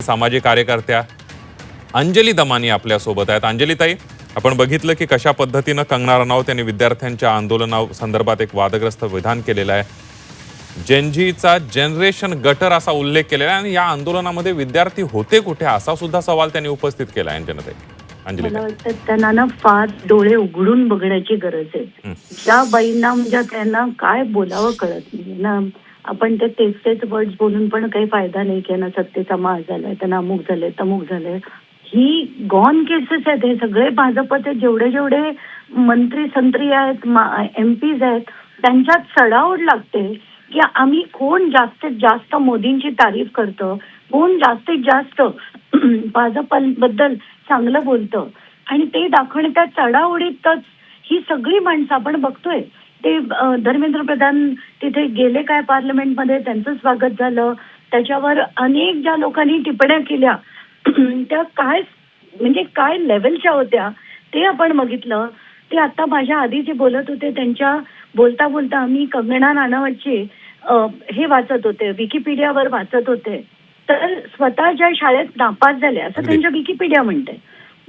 सामाजिक कार्यकर्त्या अंजली दमानी आपल्या सोबत आहेत। अंजली ताई, आपण बघितलं की कशा पद्धतीने कंगना रनौत यांनी विद्यार्थ्यांच्या आंदोलनासंदर्भात एक वादग्रस्त विधान केलेलं आहे। जेनजीचा जनरेशन गटर असा उल्लेख केलेला आहे आणि या आंदोलनामध्ये विद्यार्थी होते कुठे असा सुद्धा सवाल त्यांनी उपस्थित केला आहे। अंजली मला वाटतं त्यांना ना फार डोळे उघडून बघण्याची गरज आहे। ज्या बाईंना म्हणजे त्यांना काय बोलावं कळत नाही ना। आपण ते तेच वर्ड्स बोलून पण काही फायदा नाही की ना सत्तेचा माज झालाय, त्यांना अमुक झालंय तमुक झालंय। ही गॉन केसेस आहेत। हे सगळे भाजपचे जेवढे मंत्री संत्री आहेत, एमपीज आहेत, त्यांच्यात चढाओढ लागते की आम्ही कोण जास्तीत जास्त मोदींची तारीफ करतं, कोण जास्तीत जास्त भाजपबद्दल चांगलं बोलतं आणि ते दाखवणे त्या चढाओढीतच ही सगळी माणसं आपण बघतोय। ते धर्मेंद्र प्रधान तिथे गेले काय पार्लमेंटमध्ये, त्यांचं स्वागत झालं, त्याच्यावर अनेक ज्या लोकांनी टिप्पण्या केल्या त्या काय म्हणजे काय लेवलच्या होत्या ते आपण बघितलं। ते आता माझ्या आधी जे बोलत होते त्यांच्या बोलता बोलता आम्ही कंगना राणावतचे हे वाचत होते, विकिपीडियावर वाचत होते। तर स्वतः ज्या शाळेत नापास झाल्या असं त्यांच्या विकिपीडिया म्हणते,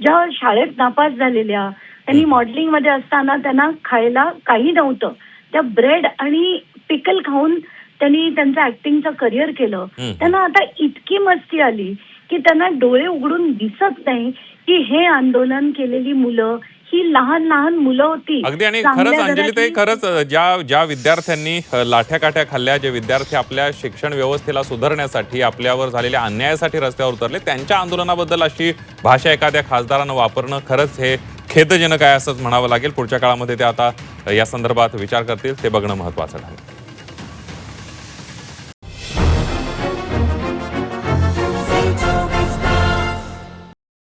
ज्या शाळेत नापास झालेल्या, त्यांनी मॉडेलिंग मध्ये असताना त्यांना खायला काही नव्हतं, त्या ब्रेड आणि पिकल खाऊन त्यांनी त्यांचं ऍक्टिंगचं करिअर केलं। त्यांना आता इतकी मस्ती आली की त्यांना डोळे उघडून दिसत नाही की हे आंदोलन केलेली मुलं ही लहान लहान मुलं होती। अगदी आणि खरंच अंजली ताई, खरंच ज्या विद्यार्थ्यांनी लाठ्या-काठ्या खाल्ल्या, जे विद्यार्थी आपल्या शिक्षण व्यवस्थेला सुधारण्यासाठी आपल्यावर झालेल्या अन्यायासाठी रस्त्यावर उतरले, त्यांच्या आंदोलनाबद्दल अशी भाषा एखाद्या खासदारानं वापरणं खरंच हे खेदजनक आहे असंच म्हणावं लागेल। पुढच्या काळामध्ये ते आता या संदर्भात विचार करतील, ते बघणं महत्त्वाचं आहे।